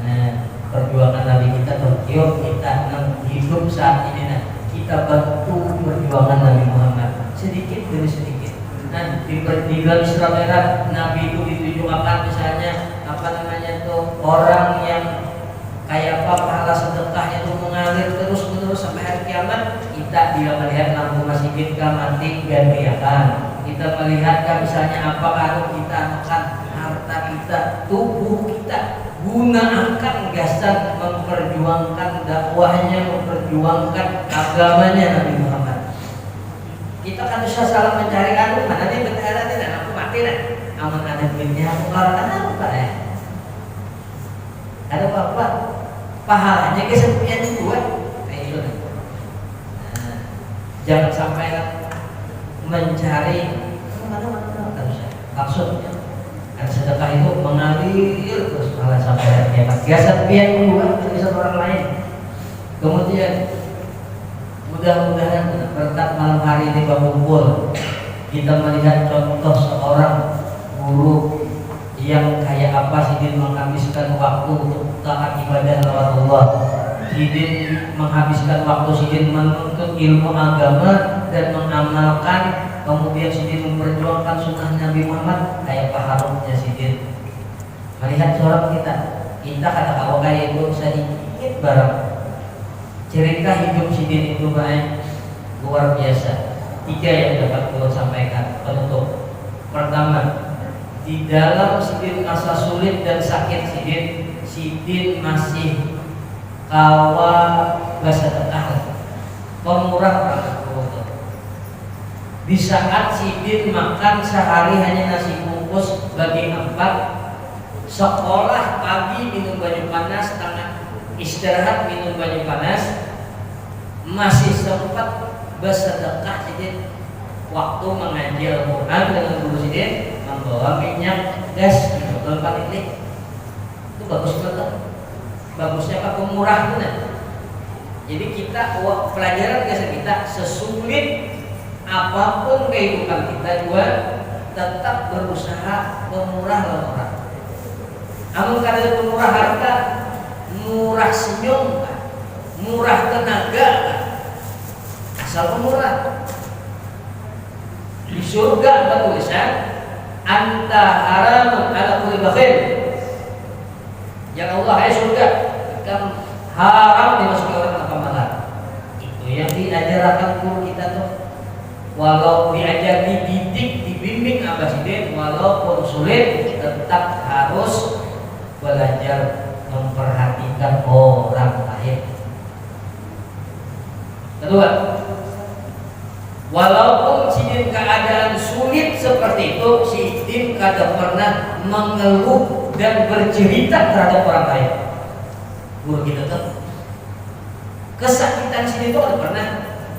Nah, perjuangan Nabi kita yuk kita hidup saat ini, kita bantu perjuangan Nabi Muhammad sedikit demi sedikit. Nah, di dalam Isra Mi'raj Nabi itu ditunjukkan misalnya apa namanya itu orang yang kayak apa pahala sedekahnya itu mengalir terus sampai hari kiamat. Kita dia melihat lampu masjid kita mati gantiakan. Kita melihat misalnya apa kalau kita makan harta kita, tubuh kita, gunakan gasan memperjuangkan dakwahnya, memperjuangkan agamanya Nabi Muhammad. Kita kan susah salah mencari mana nih bendera tidak aku mati nah. Aman ada duitnya aku keluarkan apa ya? Ada apa? Pahalanya kesepian dua. Kayak gitu. Nah, jangan sampai mencari mana maksudnya kan sedekah itu mengalir terus malah sampai kiamat. Biasa pian dua bisa orang lain. Kemudian mudah-mudahan berkat malam hari ini berkumpul kita melihat contoh seorang guru yang kayak apa Sidin menghabiskan waktu untuk taat ibadah kepada Allah. Sidin menghabiskan waktu Sidin menuntut ilmu agama dan mengamalkan, kemudian Sidin memperjuangkan sunnah Nabi Muhammad. Kayak paharumnya Sidin melihat seorang kita kata kalau kayak itu sedikit barang cerita hidup Sidin itu baik luar biasa. 3 yang dapat saya sampaikan penutup. Pertama, di dalam Sidin masa sulit dan sakit Sidin masih kawa bersedekah, pemurah banget. Di saat Sidin makan sehari hanya nasi bungkus bagi 4, sekolah pagi minum banyu panas, tengah istirahat minum banyu panas, masih sempat bersedekah Sidin. Waktu mengaji Al-Quran dengan guru Sidin membawa minyak gas di botol panik. Itu bagus banget. Bagusnya apa? Pemurah itu nah. Jadi kita pelajaran kita sesulit apapun kehidupan kita juga tetap berusaha memurah orang. Namun kada pemurah harta, murah senyum, murah tenaga, asal pemurah. Di surga ada tulisan anta haramun ala kulli bakhil. Ya Allah, hai surga, kamu haram dimasuki orang yang pemalas. Itu yang diajarkan guru kita tuh. walau diajar, dididik, dibimbing Abah Sidin, walaupun sulit tetap harus belajar memperhatikan orang lain. Kedua, walaupun Sidin keadaan sulit seperti itu, Sidin kada pernah mengeluh dan bercerita terhadap orang lain. Guru kita tuh kesakitan Sidin itu ada pernah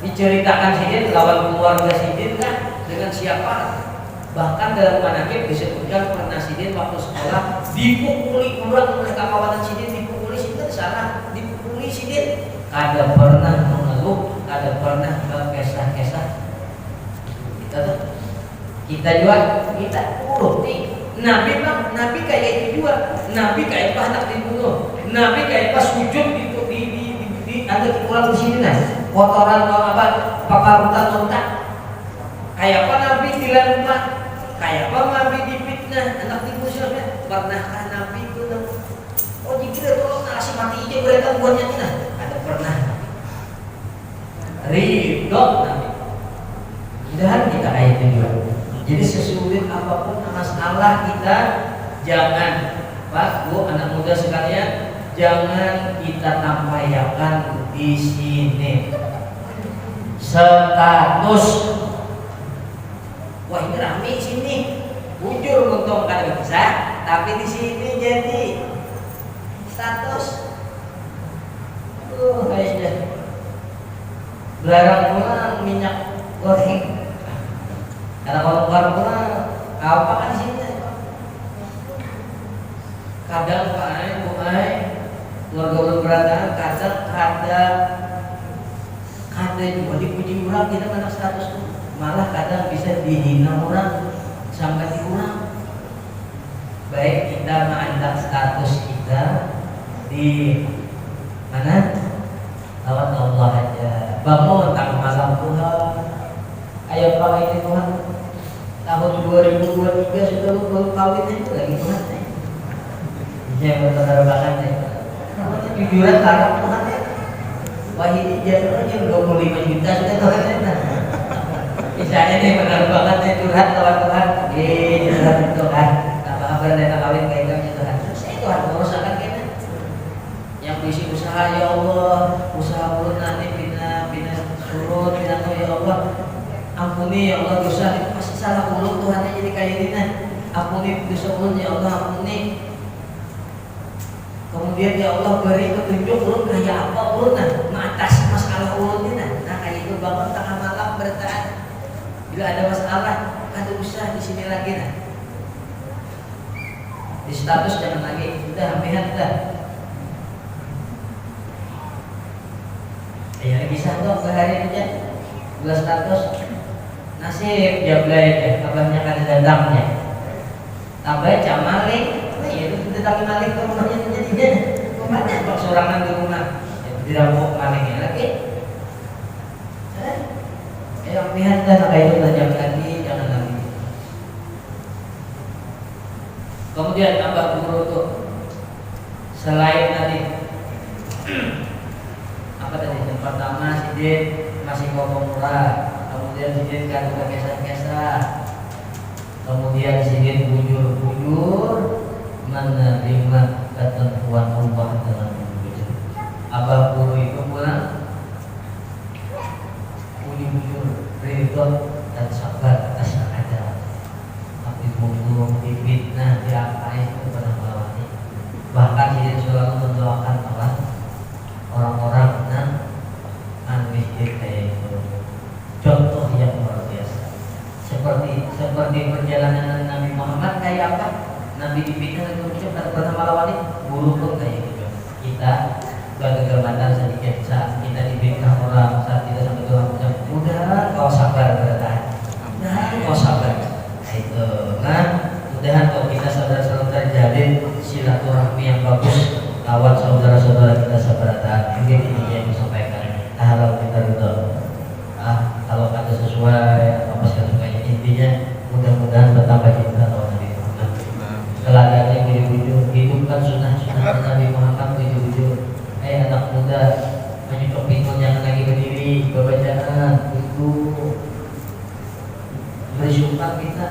diceritakan Sidin lawan keluarga Sidin kan dengan siapa. Bahkan dalam manakib disebutkan pernah Sidin waktu sekolah dipukuli orang oleh kawan Sidin, dipukuli Sidin sana, dipukuli Sidin. Kada pernah mengeluh, kada pernah berkesah-kesah. Kita juga kita turuti Nabi bang, Nabi kayak itu juga. Nabi kayak apa hendak dibunuh, Nabi kayak apa sujud itu di ada kurang di sini nah kotoran atau apa paparutan unta. Kayak apa Nabi dilaluma, kayak apa Nabi dipitnah anak dimusuhnya. Pernahkah Nabi itu oh jika tolong nasi mati aja mereka buatnya kita ada pernah ridho Nabi. Mudahan kita kayak itu juga. Jadi sesulit apapun masalah kita jangan Pak Bu anak muda sekalian jangan kita tampaikan di sini status. Wah ini rame sini, bujur untung kada bisa, tapi di sini jadi status. Kayaknya belarang pulang minyak goreng. Karena kalau pulang apa kan di sini? Kadang Pak keluarga berantakan, kadang juga dipuji orang tidak anak status tuh. Malah kadang bisa dihina orang sampai dikurang. Baik kita mengangkat status kita di mana? Lawan Allah aja. Bangun tanggal malam Tuhan. Ayo kawin ini Tuhan. Tahun 2023 sudah baru kawin itu lagi Tuhan. Saya berterima kasih. Jujuran harap Tuhan ya. Wah ini jatuhnya 25 juta sudah Tuhan ya. Misalnya nih benar banget nih curhat lawan Tuhan. Curhat Tuhan. Apa kabar datang kawin kayak kamu Tuhan. Saya Tuhan merusakan kayaknya. Yang bisi usaha ya Allah, usaha mulut nanti bina surut, bina tuh ya Allah. Ampuni ya Allah dosa itu pasti salah mulut Tuhan jadi kayak gini. Ampuni dosa mulut ya Allah, ampuni. Kemudian ya Allah beri petunjuk ulun kayak apa ulun mengatasi masalah ulun ini nah kayak itu bangun tengah malam bertahan bila ada masalah ada usah di sini lagi nah di status jangan lagi udah hampiran udah ya bisa dong sehari aja gula status nasib ya belai kabarnya kan datangnya tambah camalik ya itu datang malik ke rumahnya jadinya rumahnya pak sorangan di rumah dirampok maliknya lagi yang lihat dan kayak itu jangan lagi kemudian tambah guru tuh selain tadi apa tadi yang pertama Sidin masih ngomong murah kemudian Sidin kan udah kisah-kisah kemudian Sidin bujur menerima ketentuan Allah dengan bujur. Abah guru itu pulang bujur ridho dan sabar atas keadaan. Tapi bungkung difitnah diapain itu pernah melawani. Bahkan Sidin selalu mendoakan Allah orang-orang yang miskin kayak itu. Contoh yang luar biasa. Seperti perjalanan Nabi Muhammad kayak apa? Nabi dipikir itu cepat pernah melawani guru pun kayak gitu. Kita berkegabatan sedikit saat kita dibina orang saat kita sampai Tuhan udah kau sabar bertahan, udah kau sabar. Nah itu, mudahan kalau kita saudara-saudara terjalin silaturahmi yang bagus lawan saudara-saudara kita seberatan. Mungkin ini yang disampaikan. Kalau kita ridho, kalau kata sesuai apa sih intinya mudah-mudahan bertambah cinta lawan Nabi Muhammad. Teladannya bujur hidupkan sunnah Nabi Muhammad bujur. Anak muda menyukai pinggul jangan lagi berdiri bacaan itu bersumpah kita,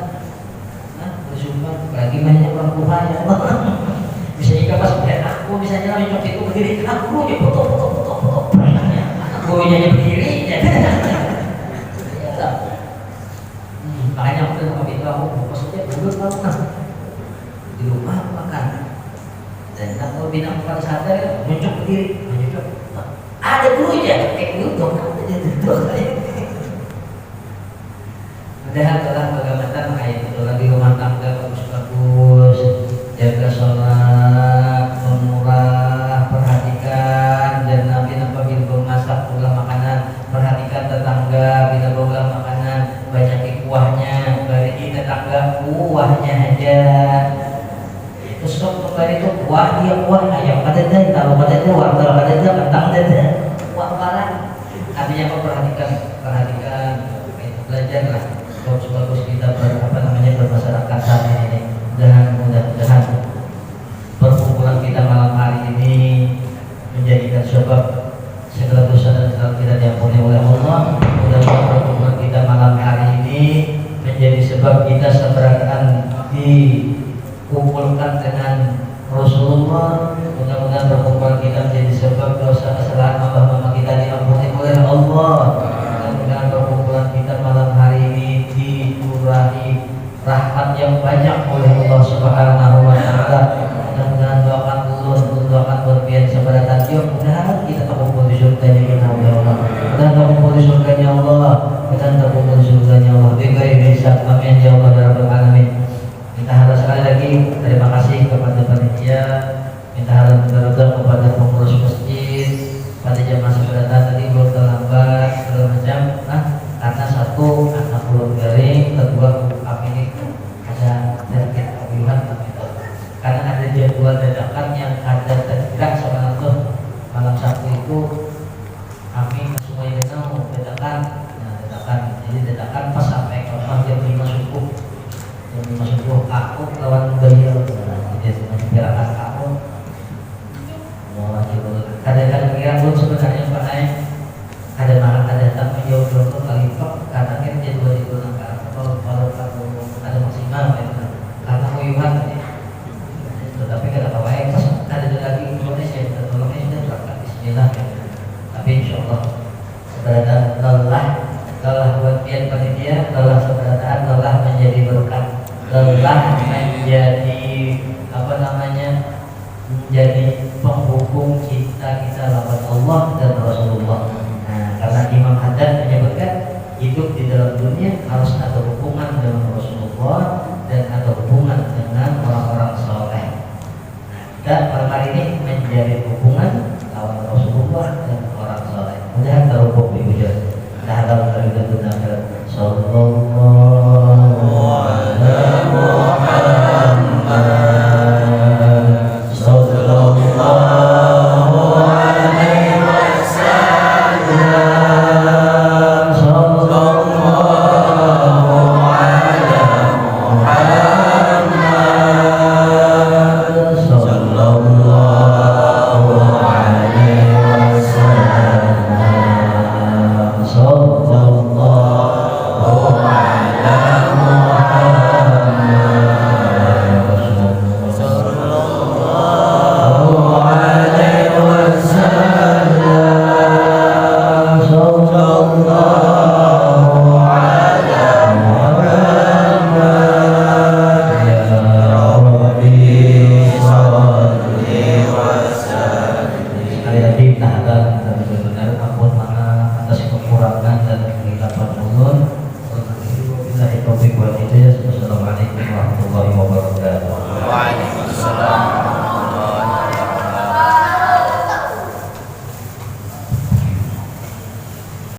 bersumpah lagi banyak orang kaya. Misalnya pas melihat aku, misalnya lagi cok itu berdiri, aku dia foto. Aku nyanyi berdiri, ya. Makanya aku sama itu aku maksudnya dulu di rumah makan. Dan kalau bina bukan sadar, muncul berdiri, ada gurunya, kayak guru dong, ada duduk. Padahal telah bagaimana kayak itu lagi rumah tangga bagus-bagus, jaga sholat, memurah, perhatikan, dan nanti apabila memasak pula makanan, perhatikan tetangga bila bawa makanan, banyakin kuahnya, bagi tetangga kuahnya aja. Itu sok kembali itu kuah dia kuah ayam pada dada, kalau pada dada, wortel pada dada, kentang dada, kuah barang. Artinya apa perhatikan, belajarlah. Bagus kita bermasyarakat saat ini. Mudah-mudahan perkumpulan kita malam hari ini menjadikan sebab segala dosa dan segala tidak diampuni oleh Allah. Mudah-mudahan perkumpulan kita malam hari ini menjadi sebab kita seberangkan dikumpulkan dengan Rasulullah. Mudah-mudahan perkumpulan kita menjadi sebab dosa kesalahan hamba-hamba kita diampuni oleh Allah. Mudah-mudahan perkumpulan kita malam hari ini dicurahi rahmat yang banyak oleh Allah Subhanahu wa taala. Mudah-mudahan doakan ulun, doakan berbian kepada tajam. Mudah-mudahan kita terkumpul di surganya ya Allah. Mudah-mudahan terkumpul di surganya Allah. Mudah-mudahan terkumpul di surganya Allah. Bighairi hisab. Amin ya Allah ya rabbal alamin. Kita harap sekali lagi terima kasih kepada panitia. Kita harap kepada pengurus masjid, pada jamaah sekalian tadi belum terlambat segala macam. Karena satu anak belum garing, kedua kami ini ada target pemilihan gitu. Karena ada jadwal dadakan yang ada tergerak sama itu malam Sabtu itu kami semuanya kenal dadakan, jadi dadakan pas sampai ke rumah jam 5 subuh. Jam 5 subuh aku lawan beliau, jadi pergerakan aku mau kadang-kadang kira pun sebenarnya Pak Naik ada tamu jauh kali karena kan jadwal itu kalau ada maksimal karena uyuhan tetapi kada kawai pas ada lagi Indonesia tolongnya sudah berangkat bismillah tapi insyaallah lelah buat pian panitia, lelah keberadaan, lelah menjadi berkat, lelah menjadi menjadi penghubung kita lawan Allah dan Rasulullah. Karena Imam Haddad menyebutkan hidup di dalam dunia harus ada hubungan dengan Rasulullah dan ada hubungan dengan orang-orang saleh. Dan pada hari ini menjadi hubungan lawan Rasulullah dan orang saleh. Mudah terhubung di wujud. Dalam dari dunia akhirat. Sallallahu alaihi Muhammad. Sallallahu alaihi wasallam. Sallallahu alaihi Muhammad. Sallallahu alaihi wasallam. Sallallahu ala Muhammad. Sallallahu alaihi wasallam. Sallallahu ala Muhammad. Ya Rabbi sholli wa sallim. Sekali lagi tahanan dan benar-benar ampun mana atas kekurangan dan kegelapan ulun. Wabillahi taufiq wal hidayah. Wassalamualaikum warahmatullahi wabarakatuh. Waalaikumsalam.